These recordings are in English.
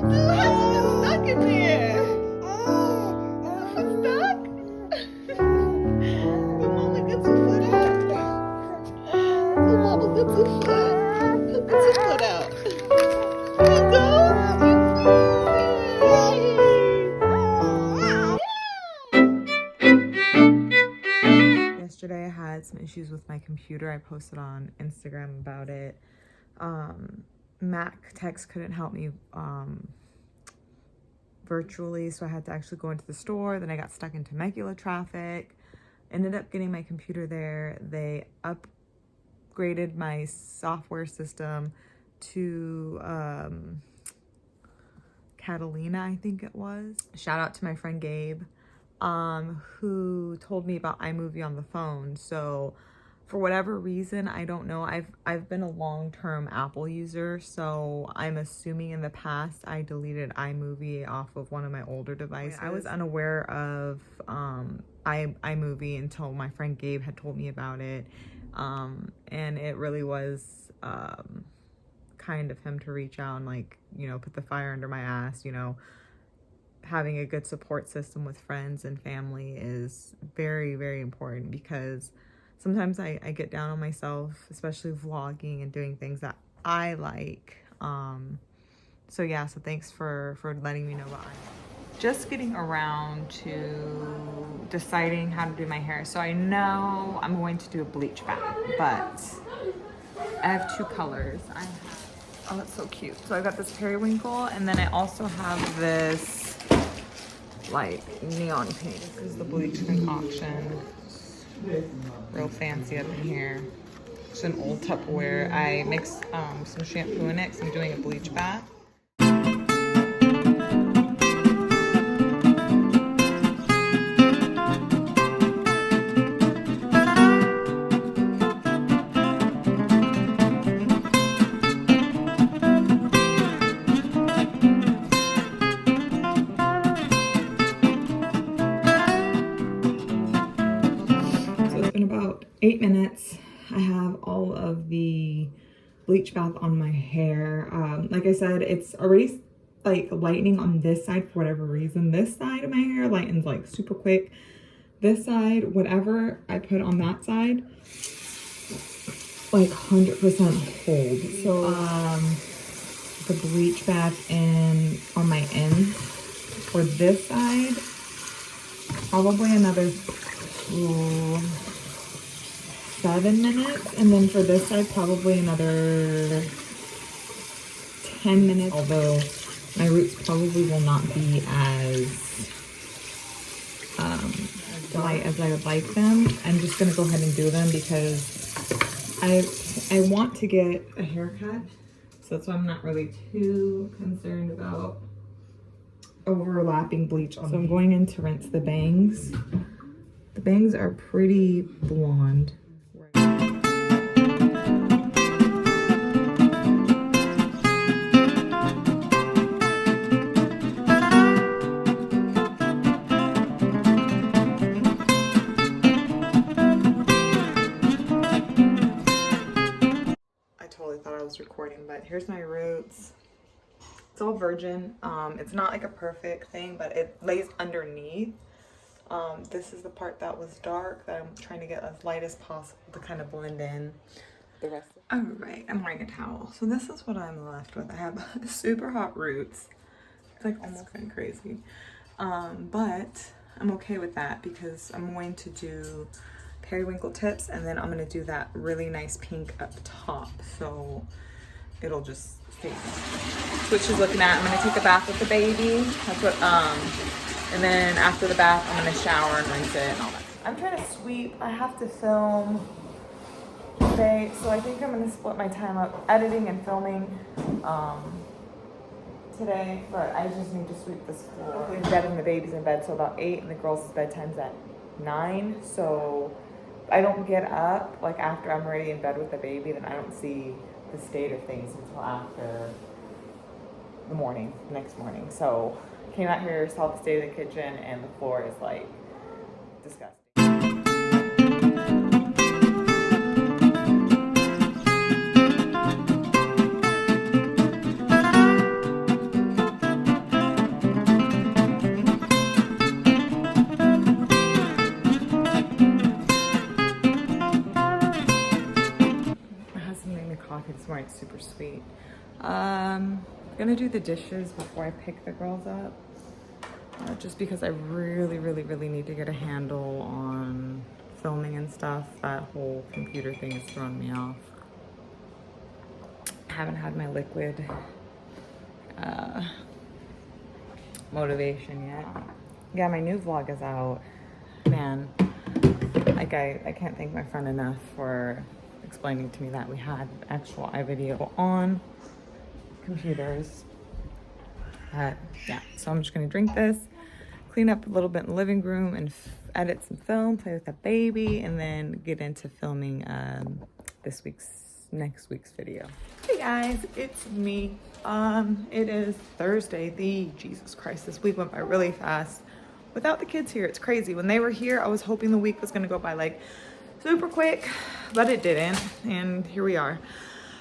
Stuck in there. Stuck. Mama gets her foot out. Mama gets her foot. Gets her foot out. There you go. Yesterday I had some issues with my computer. I posted on Instagram about it. Mac Text couldn't help me virtually, so I had to actually go into the store. Then I got stuck in Temecula traffic. Ended up getting my computer there. They upgraded my software system to Catalina, I think it was. Shout out to my friend Gabe, who told me about iMovie on the phone. So for whatever reason, I don't know, I've been a long-term Apple user, so I'm assuming in the past I deleted iMovie off of one of my older devices. I was unaware of iMovie until my friend Gabe had told me about it, and it really was kind of him to reach out and, like, you know, put the fire under my ass. You know, having a good support system with friends and family is very, very important, because sometimes I get down on myself, especially vlogging and doing things that I like. So yeah, so thanks for letting me know about it. Just getting around to deciding how to do my hair. So I know I'm going to do a bleach bath, but I have two colors. Oh, it's so cute. So I got this periwinkle, and then I also have this like neon pink. This is the bleach concoction. Real fancy up in here. It's an old Tupperware. I mixed some shampoo in it because I'm doing a bleach bath. About 8 minutes. I have all of the bleach bath on my hair. Like I said, it's already like lightening on this side for whatever reason. This side of my hair lightens like super quick. This side, whatever I put on that side, like 100% hold. So the bleach bath in on my ends for this side, probably another 7 minutes, and then for this side probably another 10 minutes, although my roots probably will not be as light as I would like them. I'm just gonna go ahead and do them because I want to get a haircut, so that's why I'm not really too concerned about overlapping bleach on. So I'm going in to rinse the bangs. The bangs are pretty blonde. Recording, but here's my roots. It's all virgin. It's not like a perfect thing, but it lays underneath. This is the part that was dark that I'm trying to get as light as possible to kind of blend in the rest of it. All right, I'm wearing a towel. So this is what I'm left with. I have super hot roots. It's like almost kind of crazy. But I'm okay with that because I'm going to do periwinkle tips, and then I'm gonna do that really nice pink up top, so it'll just stay. That's what she's looking at. I'm gonna take a bath with the baby. That's what and then after the bath I'm gonna shower and rinse it and all that. I'm trying to sweep. I have to film today, so I think I'm gonna split my time up editing and filming today, but I just need to sweep this floor. I'm in bed and the baby's in bed, so about 8, and the girls' bedtime's at 9, so I don't get up, like after I'm already in bed with the baby, then I don't see the state of things until after the morning, next morning. So came out here, saw the state of the kitchen, and the floor is like disgusting. sweet. Gonna do the dishes before I pick the girls up. Just because I really need to get a handle on filming and stuff. That whole computer thing has thrown me off. I haven't had my liquid motivation yet. Yeah, my new vlog is out. Man, like I can't thank my friend enough for explaining to me that we had actual iVideo on computers. But yeah, so I'm just gonna drink this, clean up a little bit in the living room, and edit some film, play with the baby, and then get into filming next week's video. Hey guys, it's me. It is Thursday. Jesus Christ, this week went by really fast without the kids here. It's crazy. When they were here, I was hoping the week was gonna go by like super quick, but it didn't, and here we are.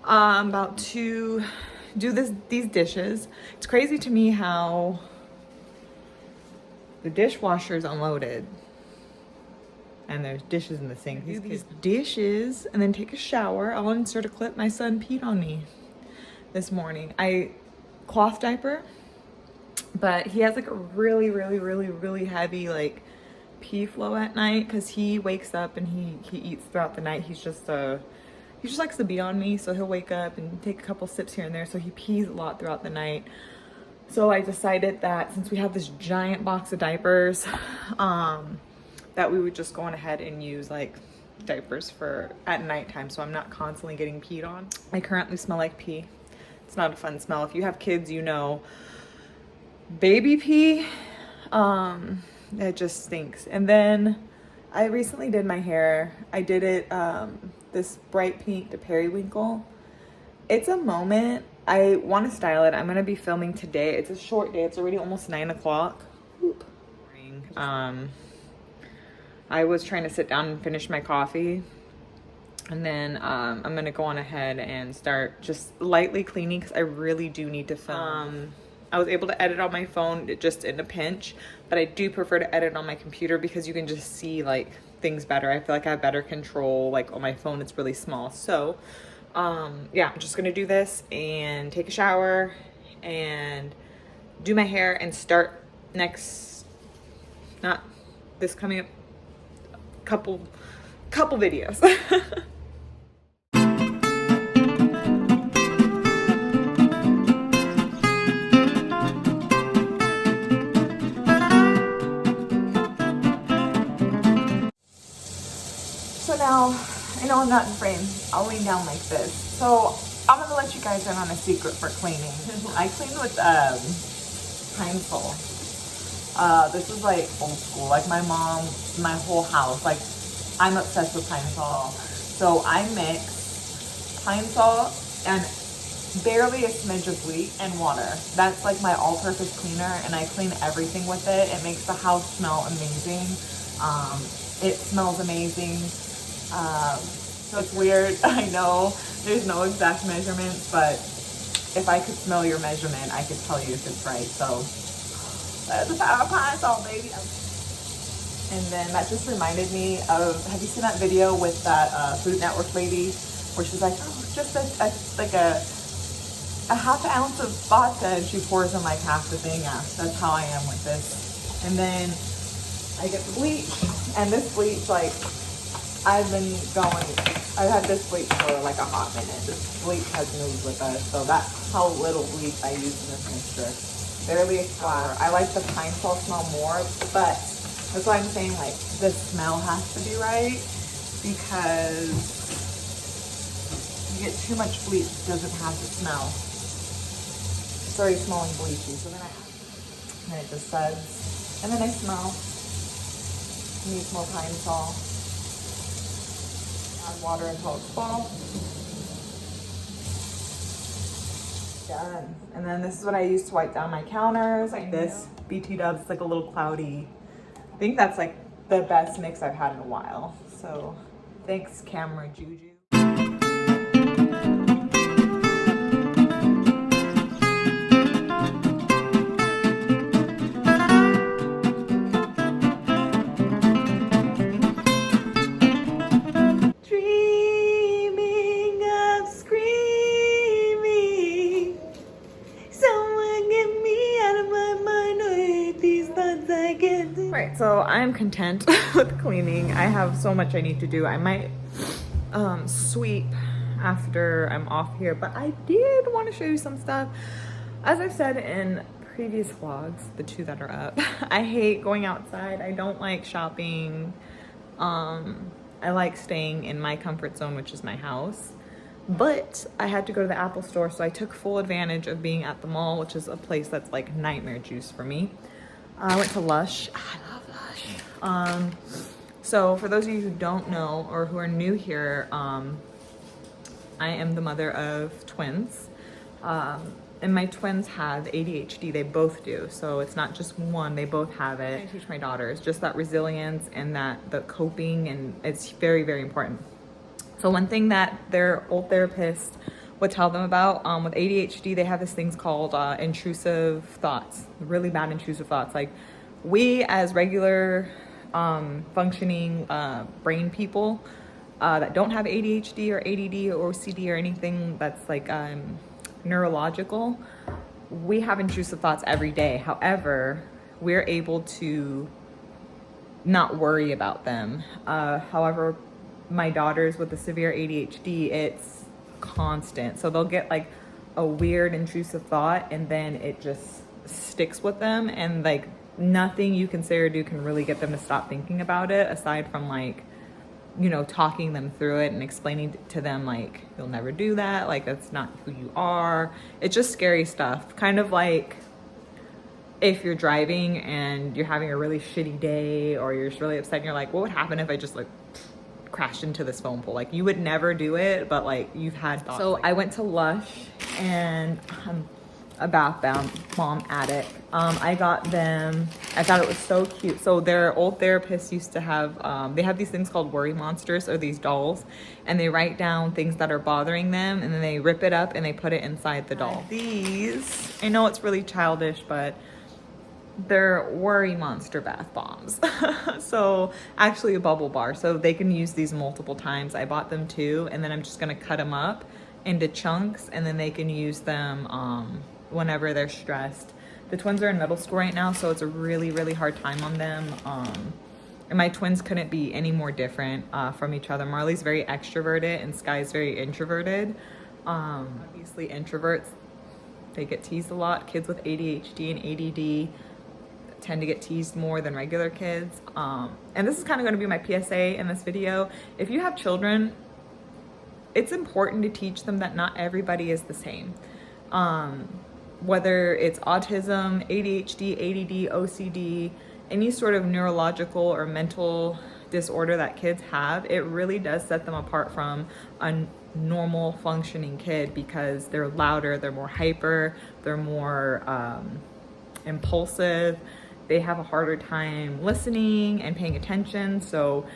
I'm about to do these dishes. It's crazy to me how the dishwasher is unloaded and there's dishes in the sink. Do these dishes and then take a shower. I'll insert a clip. My son peed on me this morning. I cloth diaper, but he has like a really heavy like pee flow at night because he wakes up and he eats throughout the night. He just likes to be on me, so he'll wake up and take a couple sips here and there, so he pees a lot throughout the night. So I decided that since we have this giant box of diapers, that we would just go on ahead and use like diapers for at nighttime, so I'm not constantly getting peed on. I currently smell like pee. It's not a fun smell. If you have kids, you know, baby pee, it just stinks. And then I recently did my hair. I did it this bright pink to periwinkle. It's a moment. I want to style it. I'm gonna be filming today. It's a short day. It's already almost 9 o'clock. I was trying to sit down and finish my coffee, and then I'm gonna go on ahead and start just lightly cleaning because I really do need to film. I was able to edit on my phone just in a pinch, but I do prefer to edit on my computer because you can just see like things better. I feel like I have better control. Like on my phone, it's really small. So yeah, I'm just gonna do this and take a shower and do my hair and start not this coming up, couple videos. So now, I know I'm not in frame. I'll lean down like this. So I'm gonna let you guys in on a secret for cleaning. I clean with Pine-Sol. This is like old school. Like my mom, my whole house. Like I'm obsessed with Pine-Sol. So I mix Pine-Sol and barely a smidge of bleach and water. That's like my all-purpose cleaner, and I clean everything with it. It makes the house smell amazing. It smells amazing. So it's weird. I know there's no exact measurements, but if I could smell your measurement, I could tell you if it's right. So that's the power of Pine-Sol, baby. And then that just reminded me of, have you seen that video with that Food Network lady where she's like, oh, just like a half an ounce of vodka, and she pours in like half the thing. Yeah, that's how I am with this. And then I get the bleach, and this bleach, like, I've had this bleach for like a hot minute. This bleach has moved with us, so that's how little bleach I use in this mixture. Barely a splatter. I like the Pine-Sol smell more, but that's why I'm saying like the smell has to be right, because you get too much bleach, it doesn't have the smell. It's already smelling bleachy, so then and it just suds. And then I smell. Needs more Pine-Sol. Add water until it's full. Done. And then this is what I use to wipe down my counters. Like this BT Dubs, it's like a little cloudy. I think that's like the best mix I've had in a while. So thanks, Camera Juju. right, so I'm content with cleaning. I have so much I need to do. I might sweep after I'm off here, but I did want to show you some stuff. As I've said in previous vlogs, the 2 that are up, I hate going outside. I don't like shopping. I like staying in my comfort zone, which is my house. But I had to go to the Apple store, so I took full advantage of being at the mall, which is a place that's like nightmare juice for me. I went to Lush. I love Lush. So for those of you who don't know or who are new here, I am the mother of twins. And my twins have ADHD. They both do. So it's not just one, they both have it. I teach my daughters just that resilience and the coping, and it's very, very important. So one thing that their old therapist would tell them about with ADHD, they have this things called intrusive thoughts, really bad intrusive thoughts. Like we as regular functioning brain people that don't have ADHD or ADD or OCD or anything that's like neurological, we have intrusive thoughts every day. However, we're able to not worry about them. However, my daughters with the severe ADHD, it's constant. So they'll get like a weird intrusive thought and then it just sticks with them, and like nothing you can say or do can really get them to stop thinking about it, aside from like, you know, talking them through it and explaining to them like, you'll never do that, like that's not who you are. It's just scary stuff. Kind of like if you're driving and you're having a really shitty day, or you're just really upset and you're like, what would happen if I just like crashed into this phone pole? Like you would never do it, but like you've had thoughts. So like I went to Lush, and a bath bomb addict. I got them, I thought it was so cute. So their old therapist used to have, they have these things called worry monsters, or these dolls, and they write down things that are bothering them, and then they rip it up and they put it inside the doll. These, I know it's really childish, but they're worry monster bath bombs. So actually a bubble bar, so they can use these multiple times. I bought them 2, and then I'm just gonna cut them up into chunks, and then they can use them whenever they're stressed. The twins are in middle school right now, so it's a really, really hard time on them. And my twins couldn't be any more different from each other. Marley's very extroverted and Sky's very introverted. Obviously introverts, they get teased a lot. Kids with ADHD and ADD tend to get teased more than regular kids. And this is kind of going to be my PSA in this video. If you have children, it's important to teach them that not everybody is the same. Whether it's autism, ADHD, ADD, OCD, any sort of neurological or mental disorder that kids have, it really does set them apart from a normal functioning kid, because they're louder, they're more hyper, they're more impulsive, they have a harder time listening and paying attention. So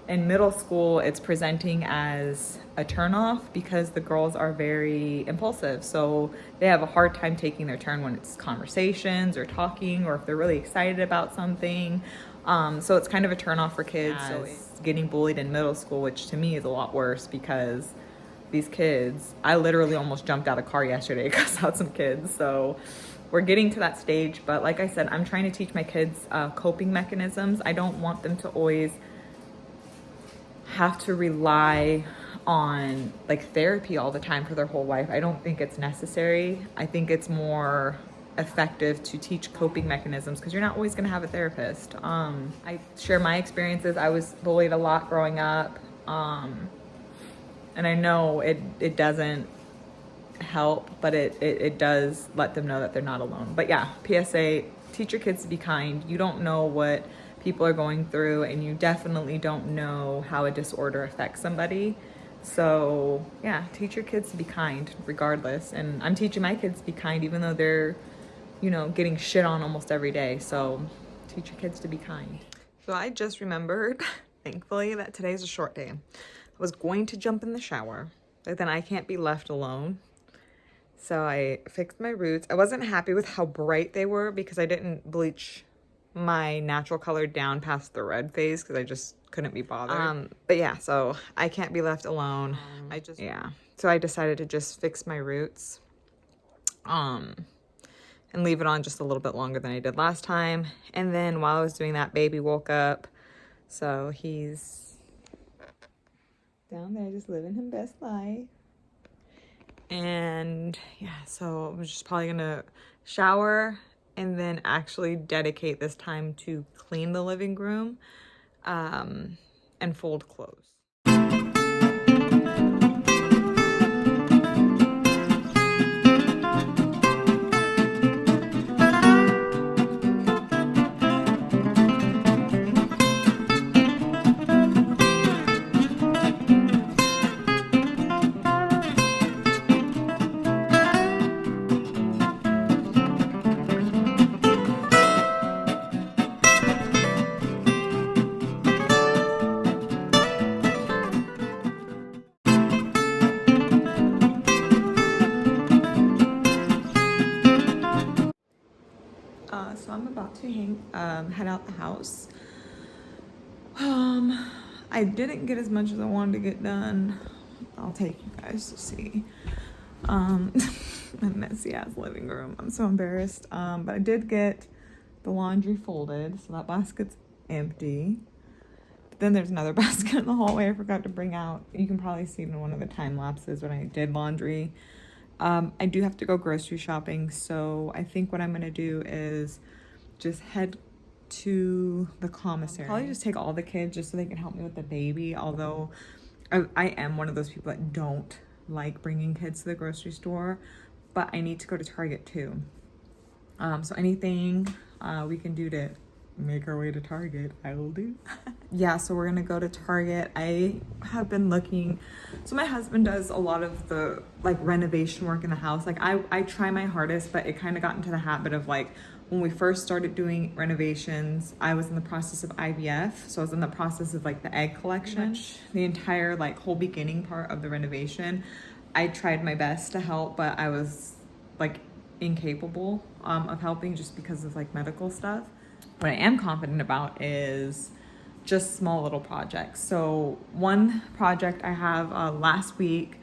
in middle school, it's presenting as a turnoff because the girls are very impulsive. So they have a hard time taking their turn when it's conversations or talking, or if they're really excited about something. So it's kind of a turnoff for kids. So it's getting bullied in middle school, which to me is a lot worse, because these kids, I literally almost jumped out of a car yesterday to cuss out some kids. So we're getting to that stage. But like I said, I'm trying to teach my kids coping mechanisms. I don't want them to always have to rely on like therapy all the time for their whole life. I don't think it's necessary. I think it's more effective to teach coping mechanisms, because you're not always going to have a therapist. I share my experiences. I was bullied a lot growing up, and I know it doesn't help, but it does let them know that they're not alone. But yeah, PSA, teach your kids to be kind. You don't know what people are going through, and you definitely don't know how a disorder affects somebody. So yeah, teach your kids to be kind regardless. And I'm teaching my kids to be kind, even though they're, you know, getting shit on almost every day. So teach your kids to be kind. So I just remembered, thankfully, that today's a short day. I was going to jump in the shower, but then I can't be left alone. So I fixed my roots. I wasn't happy with how bright they were, because I didn't bleach my natural color down past the red phase, because I just couldn't be bothered. But yeah, so I can't be left alone. So I decided to just fix my roots. And and leave it on just a little bit longer than I did last time. And then while I was doing that, baby woke up. So he's down there just living his best life. And yeah, so I'm just probably gonna shower and then actually dedicate this time to clean the living room and fold clothes. So I'm about to head out the house. I didn't get as much as I wanted to get done. I'll take you guys to see. A messy ass living room. I'm so embarrassed. But I did get the laundry folded, so that basket's empty. But then there's another basket in the hallway I forgot to bring out. You can probably see it in one of the time lapses when I did laundry. I do have to go grocery shopping, so I think what I'm gonna do is just head to the commissary. Probably just take all the kids just so they can help me with the baby, although I am one of those people that don't like bringing kids to the grocery store, but I need to go to Target too. So anything we can do to make our way to Target, I will do. Yeah, so we're gonna go to Target. I have been looking, so my husband does a lot of the like renovation work in the house. Like I try my hardest, but it kind of got into the habit of like, when we first started doing renovations, I was in the process of IVF. So I was in the process of like the egg collection. The entire like whole beginning part of the renovation, I tried my best to help, but I was like incapable of helping just because of like medical stuff. What I am confident about is just small little projects. So one project I have last week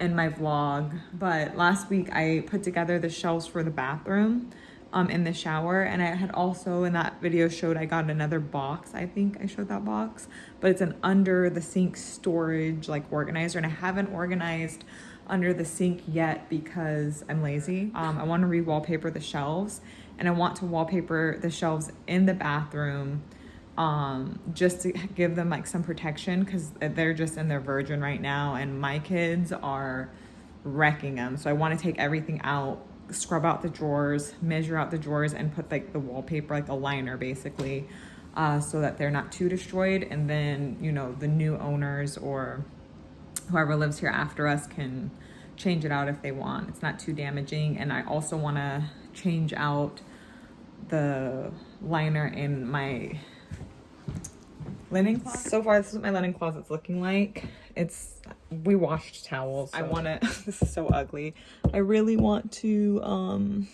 in my vlog, but last week I put together the shelves for the bathroom in the shower, and I had also in that video showed I got another box. I think I showed that box, but it's an under the sink storage like organizer, and I haven't organized under the sink yet because I'm lazy. I want to re-wallpaper the shelves, and I want to wallpaper the shelves in the bathroom just to give them like some protection, because they're just in their virgin right now and my kids are wrecking them. So I want to take everything out, scrub out the drawers, measure out the drawers, and put like the wallpaper, like a liner basically, so that they're not too destroyed. And then, you know, the new owners or whoever lives here after us can change it out if they want. It's not too damaging. And I also want to change out the liner in my linen closet. So far, this is what my linen closet's looking like. We washed towels. So. I want to, this is so ugly. I really want to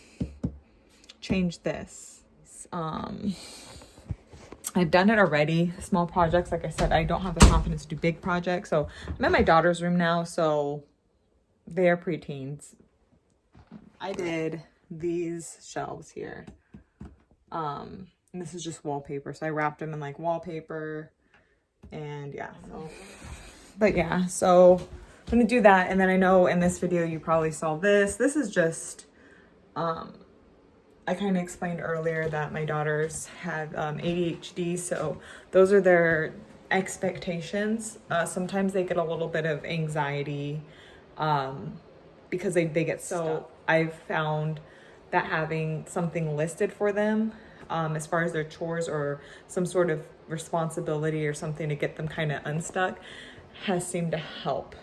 change this. I've done it already, small projects. Like I said, I don't have the confidence to do big projects. So I'm in my daughter's room now, so they're preteens. I did these shelves here. And this is just wallpaper. So I wrapped them in like wallpaper, and yeah, so. But yeah, so I'm gonna do that. And then I know in this video you probably saw this. This is just, I kind of explained earlier that my daughters have ADHD, so those are their expectations. Sometimes they get a little bit of anxiety because they get stuck. So I've found that having something listed for them as far as their chores or some sort of responsibility or something to get them kind of unstuck has seemed to help.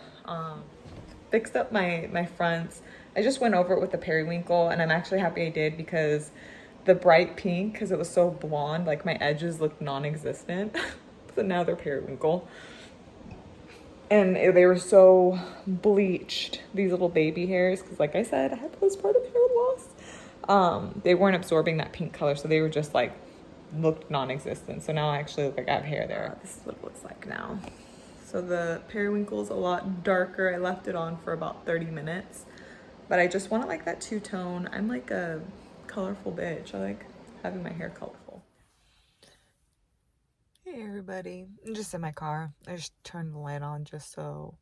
Fixed up my fronts. I just went over it with the periwinkle, and I'm actually happy I did, because the bright pink, because it was so blonde, like my edges looked non-existent. So now they're periwinkle. And they were so bleached, these little baby hairs, because like I said, I had postpartum hair loss. They weren't absorbing that pink color, so they were just like, looked non-existent. So now I actually look like I have hair there. This is what it looks like now. So the periwinkle's a lot darker. I left it on for about 30 minutes. But I just want it like that two-tone. I'm like a colorful bitch. I like having my hair colorful. Hey everybody, I'm just in my car. I just turned the light on just so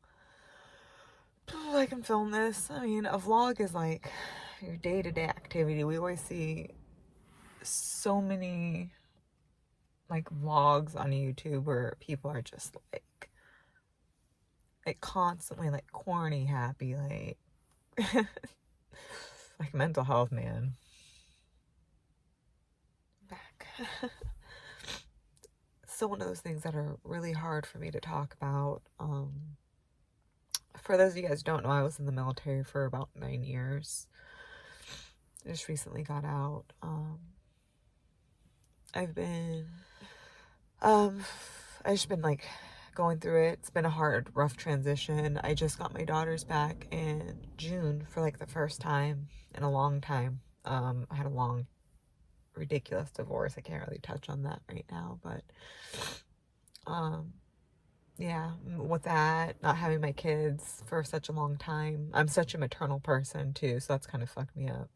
I can film this. I mean, a vlog is like your day-to-day activity. We always see so many like vlogs on YouTube where people are just like constantly like corny happy, like like mental health, man. Back. Still one of those things that are really hard for me to talk about. For those of you guys who don't know, I was in the military for about 9 years. I just recently got out. I've just been like going through it. It's been a hard, rough transition. I just got my daughters back in June for like the first time in a long time. I had a long, ridiculous divorce. I can't really touch on that right now, but yeah, with that, not having my kids for such a long time. I'm such a maternal person too, so that's kind of fucked me up.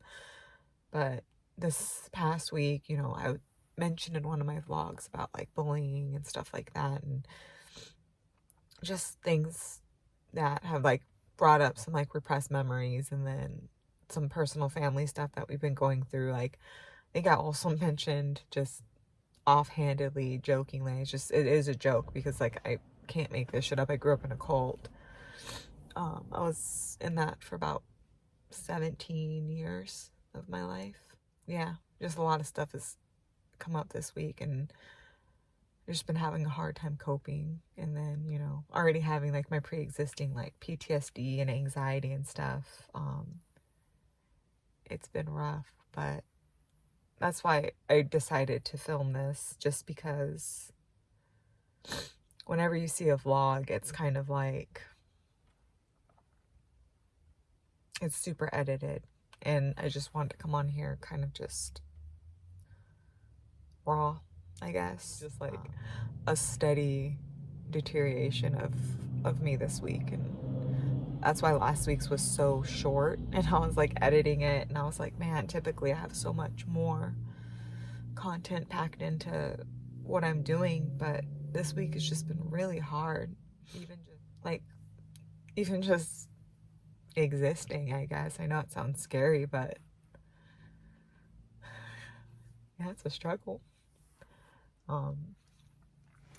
But this past week, you know, I mentioned in one of my vlogs about like bullying and stuff like that, and just things that have like brought up some like repressed memories, and then some personal family stuff that we've been going through. Like, I think I also mentioned just offhandedly, jokingly, it is a joke because like I can't make this shit up. I grew up in a cult. I was in that for about 17 years of my life. Yeah, just a lot of stuff has come up this week, and I've just been having a hard time coping. And then, you know, already having like my pre-existing like PTSD and anxiety and stuff. It's been rough, but that's why I decided to film this, just because whenever you see a vlog, it's kind of like, it's super edited, and I just wanted to come on here kind of just raw, I guess. Just like a steady deterioration of me this week, and that's why last week's was so short, and I was like editing it, and I was like, man, typically I have so much more content packed into what I'm doing, but this week has just been really hard. Even just existing, I guess. I know it sounds scary, but yeah, it's a struggle. I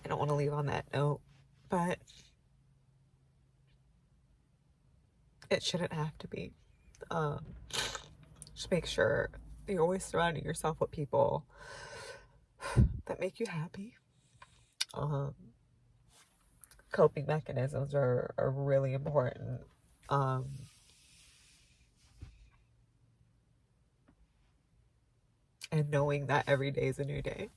don't want to leave on that note, but it shouldn't have to be. Just make sure you're always surrounding yourself with people that make you happy. Coping mechanisms are really important. And knowing that every day is a new day.